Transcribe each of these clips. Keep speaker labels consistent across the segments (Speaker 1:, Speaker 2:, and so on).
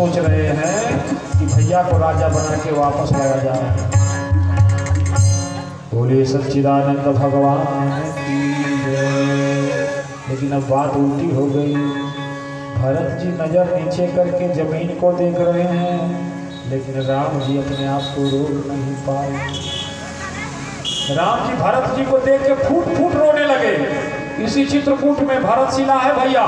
Speaker 1: सोच रहे हैं कि भैया को राजा बना के वापस लाया जाए। बोले सच्चिदानंद भगवान की जय। लेकिन अब बात उल्टी हो गई। भरत जी नजर नीचे करके जमीन को देख रहे हैं, लेकिन राम जी अपने आप को रोक नहीं पाए। राम जी भरत जी को देख के फूट फूट रोने लगे। इसी चित्रकूट में भरत शिला है भैया,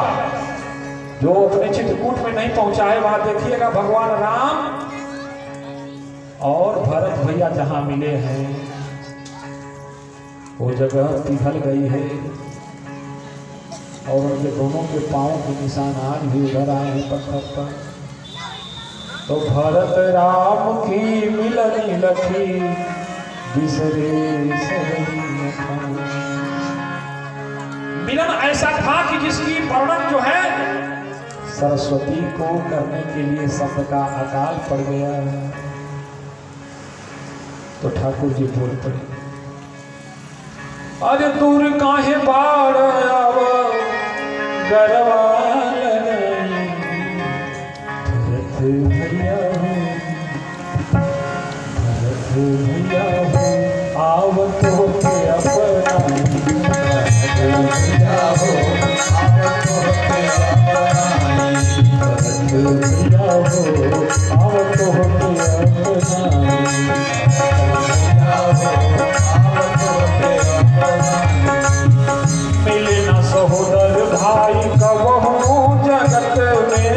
Speaker 1: जो अपने चित्रकूट में नहीं पहुंचा है वहां देखिएगा भगवान राम और भरत भैया जहां मिले हैं वो जगह पिघल गई है और उनके दोनों के पांव के निशान आज भी उधर आए हैं पत्थर पर। तो भरत राम की मिलनी लखी बिसरे मिलन ऐसा था कि जिसकी वर्णन जो है सरस्वती को करने के लिए शब्द का अकाल पड़ गया। तो ठाकुर जी बोल पड़े, अरे दूर काहे बाढ़ आव गरवाल भरत भैया हो आवत होते अपना भैया हो आवत होते भैया हो आवत होते मिले न सहोदर भाई कबहू जगत में,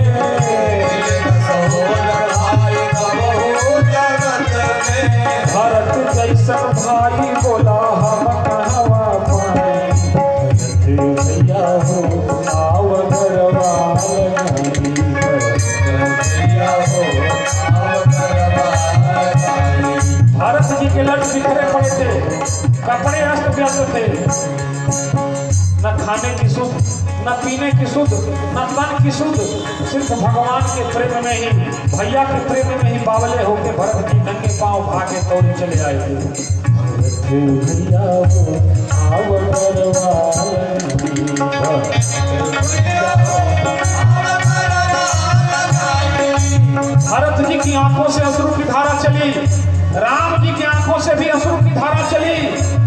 Speaker 1: सहोदर भाई कबहू जगत में, भरत जैसा भाई बोला हम कहवा पाए। भरत भैया हो आव गरवाल गाई, भैया हो आव गरवाल गाई। भरत जी के लट बिखरे पड़े थे, कपड़े अस्त व्यस्त थे, न खाने की सुध, न पीने की सुध, न तन की सुध, सिर्फ भगवान के प्रेम में ही, भैया के प्रेम में ही बावले होके भरत जी नंगे पांव भागे दौड़ चले आए थे। भरत भैया हो आव गरवाल भरत जी की आंखों से अश्रु की धारा चली, राम जी की आंखों से भी अश्रु की धारा चली।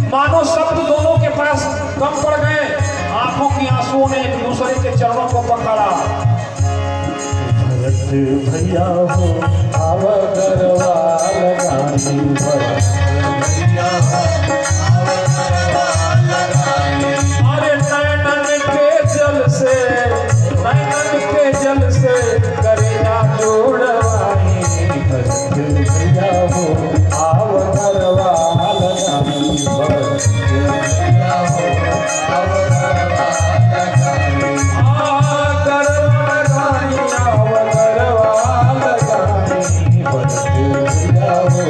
Speaker 1: मानो शब्द दोनों के पास कम पड़ गए। आंखों की आंसुओं ने एक दूसरे के चरणों को पकड़ा। भरत भैया हो आव गरवाल गाई, भरत भैया हो आव गरवाल गाई। अरे नैनन के जल से, नैनन के जल से करेगा जोड़वाई। भरत भैया हो आव गरवाल गाई, भरत भैया हो आव गरवाल गाई। गरवाल गाई आव गरवाल गाई, भरत भैया हो आव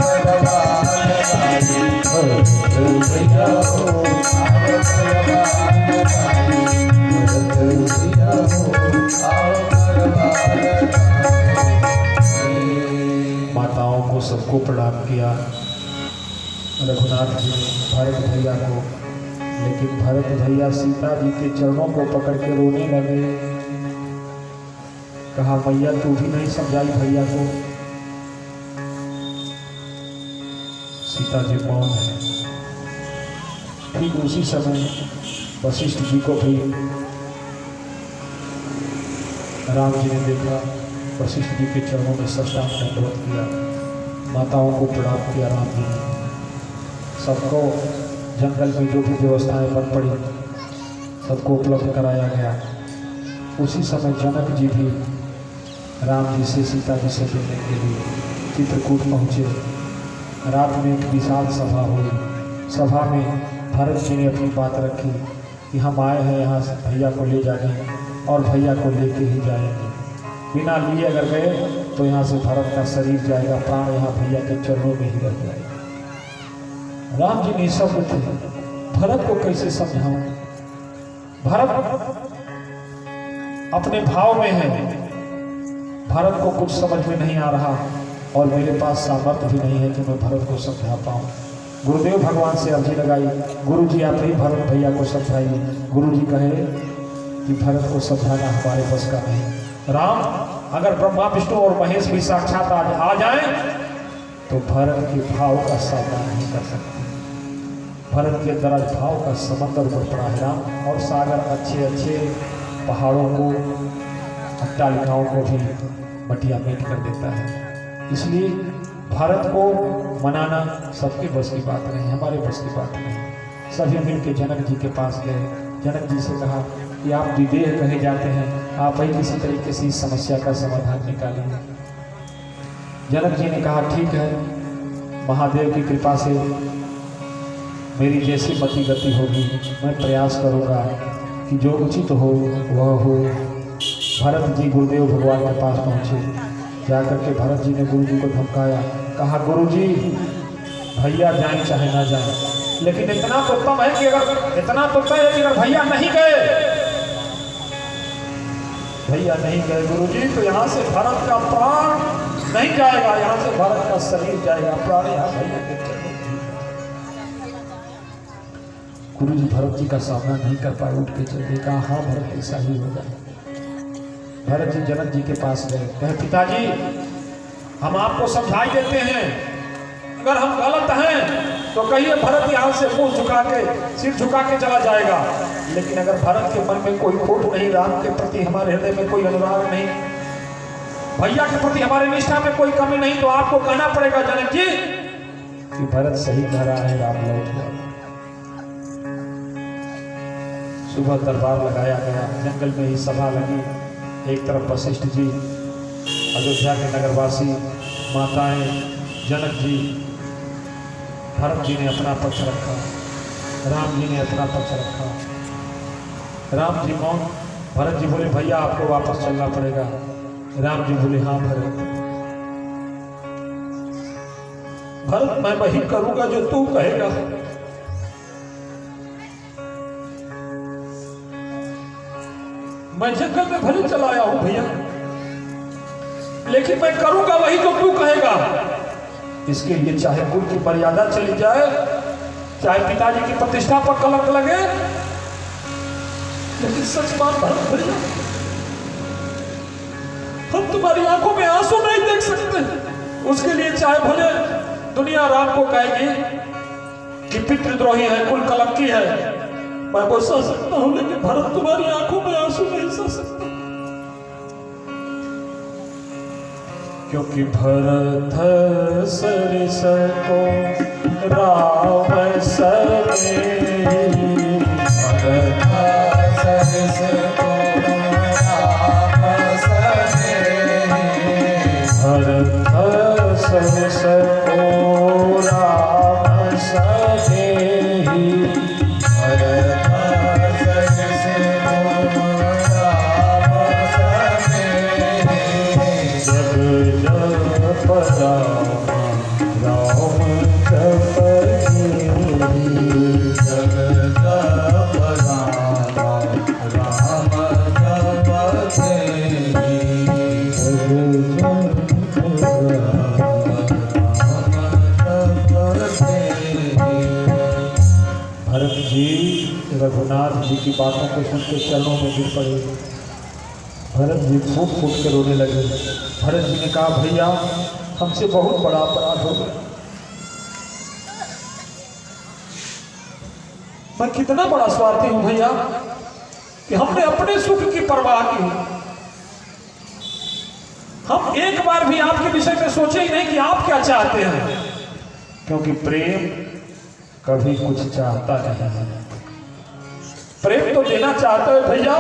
Speaker 1: गरवाल गाई, भरत भैया हो आव गरवाल गाई, भरत भैया हो आव गरवाल गाई। माताओं को सबको प्रणाम किया रघुनाथ जी ने भरत भैया को, लेकिन भरत भैया सीता जी के चरणों को पकड़ के रोने लगे। कहा भैया तू भी नहीं समझाई भैया को। सीता जी मौन है। ठीक उसी समय वशिष्ठ जी को भी राम जी ने देखा, वशिष्ठ जी के चरणों में साष्टांग दंडवत किया, माताओं को प्रणाम किया। राम जी ने सबको जंगल में जो भी व्यवस्थाएं बन पड़ी सबको उपलब्ध कराया गया। उसी समय जनक जी भी राम जी से सीता जी से मिलने के लिए चित्रकूट पहुँचे। रात में एक विशाल सभा हुई। सभा में भरत जी ने अपनी बात रखी कि हम आए हैं यहाँ से भैया को ले जाने और भैया को लेके ही जाएंगे। बिना लिए अगर गए तो यहाँ से भरत का शरीर जाएगा, प्राण यहाँ भैया के चरणों में ही रह जाएगा। राम जी निःशब्द थे। भरत को कैसे समझाऊं? भरत अपने भाव में है, भरत को कुछ समझ में नहीं आ रहा और मेरे पास सामर्थ्य भी नहीं है कि मैं भरत को समझा पाऊं। गुरुदेव भगवान से अर्जी लगाई, गुरु जी आप ही भरत भैया को समझाइए। गुरु जी कहे कि भरत को समझाना हमारे बस का नहीं। राम अगर ब्रह्मा विष्णु और महेश भी साक्षात आज आ जाएं तो भरत के भाव का सामना नहीं कर सकते। भरत के अंदर आज भाव का समंदर उमड़ पड़ा है राम, और सागर अच्छे अच्छे पहाड़ों को, अट्टालिकाओं को भी मटिया मेट कर देता है। इसलिए भारत को मनाना सबके बस की बात नहीं, हमारे बस की बात नहीं। सभी मिल के जनक जी के पास गए, जनक जी से कहा कि आप विदेह कहे जाते हैं, आप ही किसी तरीके से इस समस्या का समाधान निकालिए। जनक जी ने कहा ठीक है, महादेव की कृपा से मेरी जैसी मति गति होगी मैं प्रयास करूँगा कि जो उचित हो वह हो। भरत जी गुरुदेव भगवान के पास पहुँचे, जाकर के भरत जी ने गुरु जी को धमकाया, कहा गुरु जी भैया जाए चाहे ना जाए, लेकिन इतना तो तय है कि अगर भैया नहीं गए गुरु जी तो यहाँ से भारत का प्राण नहीं जाएगा, यहाँ से भारत का शरीर जाएगा, प्राण यहाँ भैया के चलो। गुरु जी भरत जी का सामना नहीं कर पाए, उठ के चले, कहा हाँ भरत ऐसा ही होगा। भरत जी जनक जी के पास गए, कहे पिताजी हम आपको समझाई देते हैं, अगर हम गलत हैं तो कहिए भरत यहाँ से मुंह झुका के सिर झुका के चला जाएगा, लेकिन अगर भरत के मन में कोई खोट नहीं, राम के प्रति हमारे हृदय में कोई अनुराग नहीं, भैया के प्रति हमारे निष्ठा में कोई कमी नहीं, तो आपको कहना पड़ेगा जनक जी कि भरत सही कह रहा है, राम लौट जाओ। सुबह दरबार लगाया गया, जंगल में ही सभा लगी। एक तरफ वशिष्ठ जी, अयोध्या के नगरवासी, माताएं, जनक जी, भरत जी ने अपना पक्ष रखा, राम जी ने अपना पक्ष रखा। राम जी मौन, भरत जी बोले भैया आपको वापस चलना पड़ेगा। राम जी बोले हाँ भरत मैं वही करूंगा जो तू कहेगा। मैं जंगल में भले चला आया हूं भैया, लेकिन मैं करूंगा वही जो तू कहेगा। इसके लिए चाहे कुल की मर्यादा चली जाए, चाहे पिताजी की प्रतिष्ठा पर कलंक लगे, लेकिन सच बात भरत भैया, हम तुम्हारी आंखों में आंसू नहीं देख सकते। उसके लिए चाहे भले दुनिया राम को कहेगी कि पितृद्रोही है, कुल कलंकी है, मैं वो सह सकता हूं, लेकिन भरत तुम्हारी आंखों में आंसू नहीं सह सकता। क्योंकि भरत सरिस को राम सरे, भरत सरिस को राम सरे, भरत सरिस को राम सरे, रघुनाथ जी की बातों को सुनते चरणों में गिर पड़े। भरत जी फूट फूट के रोने लगे। भरत जी ने कहा भैया हमसे बहुत बड़ा अपराध हो गया, मैं कितना बड़ा स्वार्थी हूं भैया कि हमने अपने सुख की परवाह की। हम एक बार भी आपके विषय में सोचे ही नहीं कि आप क्या चाहते हैं, क्योंकि प्रेम कभी कुछ चाहता नहीं है। प्रेम तो देना चाहते हो भैया,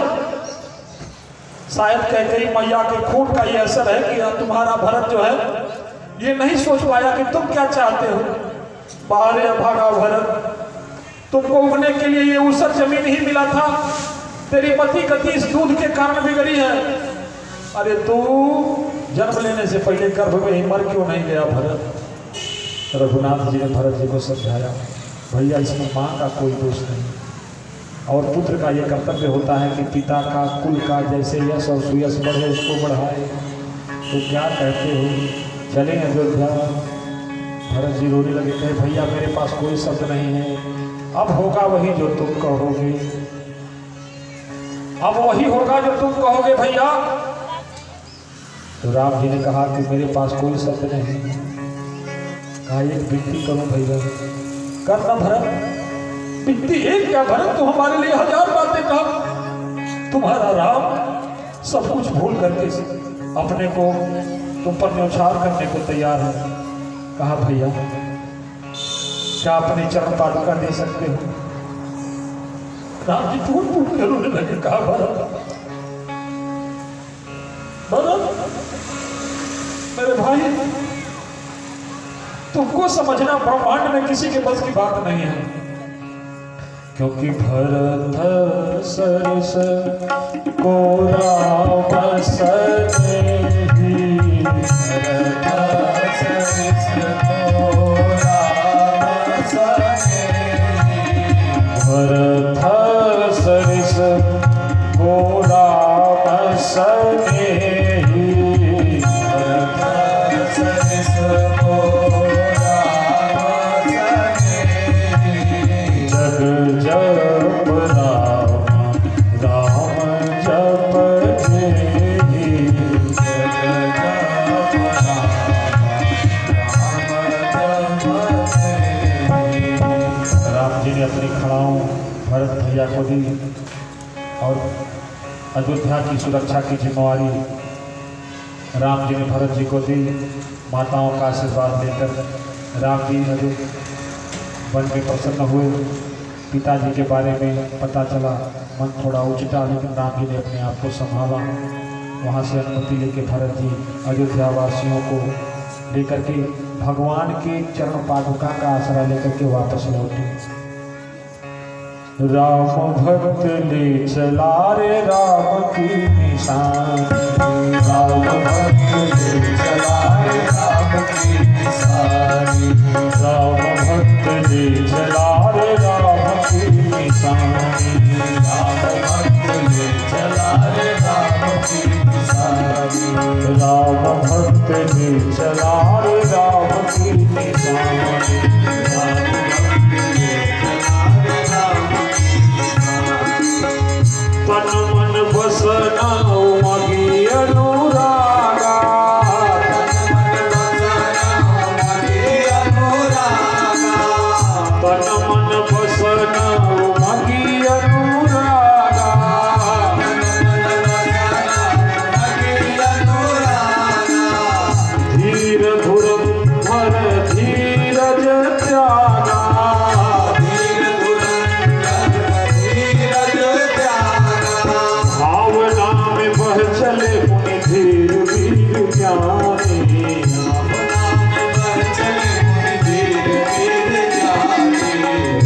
Speaker 1: शायद कैकेयी मैया के खून का ये असर है कि तुम्हारा भरत जो है ये नहीं सोच पाया कि तुम क्या चाहते हो। बाहर भागा भरत, तुमको उगने के लिए ये ऊसर जमीन ही मिला था, तेरी मति गति इस दूध के कारण बिगड़ी है। अरे तू जन्म लेने से पहले गर्भ में ही मर क्यों नहीं गया भरत। रघुनाथ जी ने भरत जी को समझाया भैया इसमें माँ का कोई दोष नहीं, और पुत्र का ये कर्तव्य होता है कि पिता का कुल का जैसे यश और सुयश बढ़े उसको बढ़ाए। तो क्या कहते हो चले अयोध्या। भरत जी रोने लगे, कहे भैया मेरे पास कोई शब्द नहीं है, अब होगा वही जो तुम कहोगे, अब वही होगा जो तुम कहोगे भैया। तो राम जी ने कहा कि मेरे पास कोई शब्द नहीं। कहा एक विनती करूं भैया। करना भरत, विनती एक क्या भरत, तो हमारे लिए 1000 बातें कहा। तुम्हारा राम सब कुछ भूल करके अपने को तुम पर न्यौछावर करने को तैयार है। कहा भैया क्या अपने चरण पादुका दे सकते हो? राम जी फूट फूट के रोने लगे। कहा भरत, भरत मेरे भाई, तुमको समझना ब्रह्मांड में किसी के बस की बात नहीं है। क्योंकि भरत सरस को राम सनेही, भरत सरस को राम सनेही, भरत सरस को राम सनेही, भरत सरस को जप राम राम जप जेहि, जप राम जप जेहि। राम जी ने अपनी खड़ाओं भरत भैया को दी और अयोध्या की सुरक्षा की जिम्मेवारी राम जी ने भरत जी को दी। माताओं का आशीर्वाद लेकर राम जी मन में प्रसन्न हुए। पिताजी के बारे में पता चला, मन थोड़ा उचटा, लेकिन राम जी ने अपने आप को संभाला। वहाँ से अनुमति लेके भरत जी अयोध्या वासियों को लेकर के भगवान के चरण पादुका का आसरा लेकर के वापस लौटे। राम भक्त ले चला रे राम की निशानी, राम भक्त ले चला रे राम की निशानी, राम भक्त ले चला रे राम की निशानी, राम भक्त ले चला रे राम की निशानी, राम भक्त ले चला रे राम की निशानी, राम भक्त ले चला रे राम की निशानी। तन मन बसना मगी अनुरागा, तन मन बसना मगी अनुरागा, धीर धुरंधर धीरज त्यागा, भावना में बह चले मुनि धीर वीर ज्ञानी,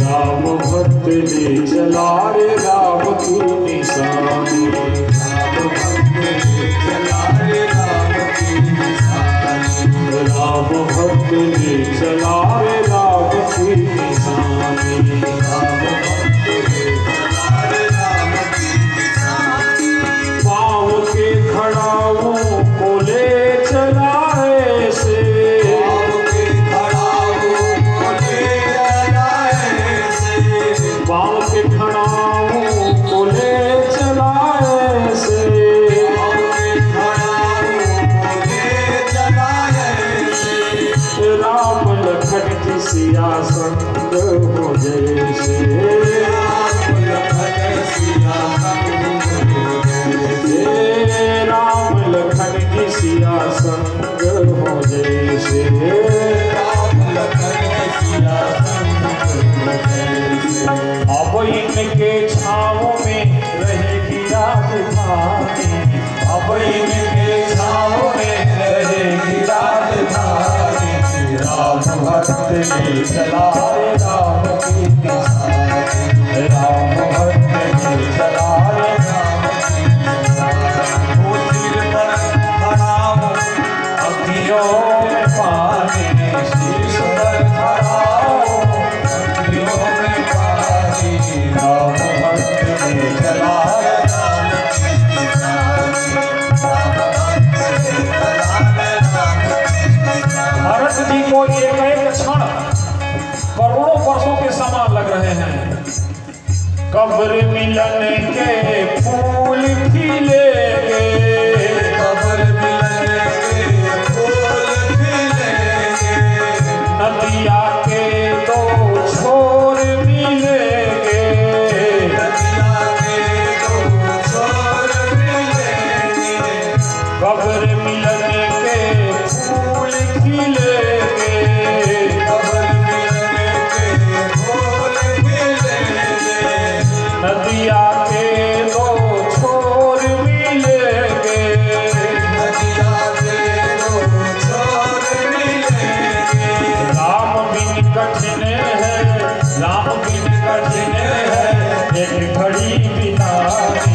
Speaker 1: राम भक्त ले चला रे राम की निशानी, राम भक्त ले चला रे राम की निशानी, राम भक्त ले चला रे राम की निशानी, राम भक्त ले चला रे राम की निशानी। पाँव के खड़ाओं को ले चला रे से, पाँव के खड़ाओं को ले चलाए से, राम लखन की सिया संग हो जैसे, राम लखन की सिया संग हो जैसे, अब इनके छाँव में रहेगी राजधानी, अब इनके छाँव में रहेगी राजधानी, राम भक्त ले चला रे राम की निशानी, राम भक्त ले चला रे राम की निशानी। वो सिर पर खड़ाओ अखियों में पानी, शीश पर खड़ाओ अखियों में पानी, राम भक्त ले चला रे राम की निशानी, राम भक्त ले चला रे राम की निशानी। भरत जी को एक एक क्षण करोड़ों वर्षों के समान लग रहे हैं। कब्र मिलन के फूल खिलेंगे, कब्र मिलन कब्र मिलने के फूल खिलेंगे,
Speaker 2: कब्र मिलने के फूल खिलेंगे,
Speaker 1: नदिया के दो छोर मिलेंगे,
Speaker 2: नदिया के दो छोर मिलेंगे।
Speaker 1: राम बिन कठिन है, राम बिन कठिन है, एक घड़ी बितानी,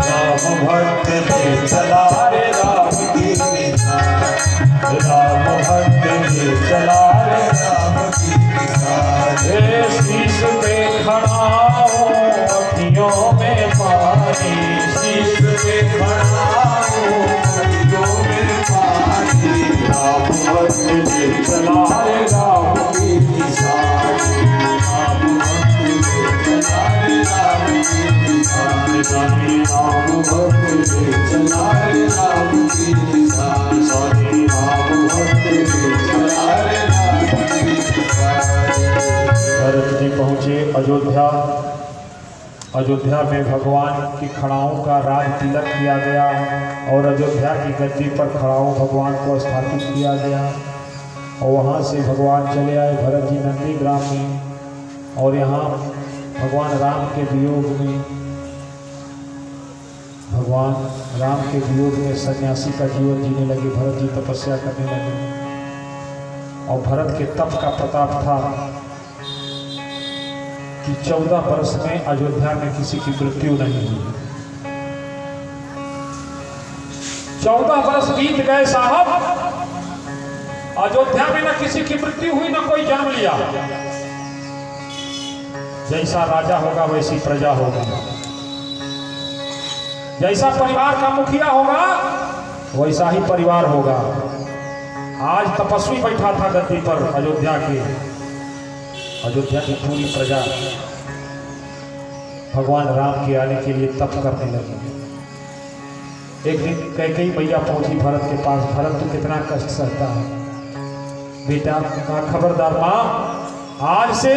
Speaker 1: राम भक्त ने चला रे राम की
Speaker 2: मिसाल,
Speaker 1: राम भक्त ने चला रे
Speaker 2: राम की मिसाल।
Speaker 1: हे शीश पे खड़ा हूँ अखियों में पानी,
Speaker 2: शीश पे खड़ा हूँ अखियों में पानी,
Speaker 1: राम भक्त ने चला रे राम
Speaker 2: की मिसाल, राम भक्त ने चला रे राम की मिसाल,
Speaker 1: सानी राम भक्त ने
Speaker 2: चला रे राम की मिसाल,
Speaker 1: सानी राम भक्त ने
Speaker 2: चला रे राम की मिसाल।
Speaker 1: भरत जी पहुँचे अयोध्या। अयोध्या में भगवान की खड़ाओं का राज तिलक किया गया और अयोध्या की गद्दी पर खड़ाओं भगवान को स्थापित किया गया और वहाँ से भगवान चले आए भरत जी नंदी ग्राम में और यहाँ भगवान राम के वियोग में सन्यासी का जीवन जीने लगे। भरत जी तपस्या करने लगे और भरत के तप का प्रताप था कि 14 वर्ष में अयोध्या में किसी की मृत्यु नहीं हुई। 14 वर्ष बीत गए साहब, अयोध्या में न किसी की मृत्यु हुई न कोई जन्म लिया। जैसा राजा होगा वैसी प्रजा होगी, जैसा परिवार का मुखिया होगा वैसा ही परिवार होगा। आज तपस्वी बैठा था गद्दी पर अयोध्या की पूरी प्रजा भगवान राम के आने के लिए तप करने लगी। एक दिन कैकेयी मैया पहुंची भरत के पास। भरत तो कितना कष्ट सहता है बेटा, खबरदार माँ, आज से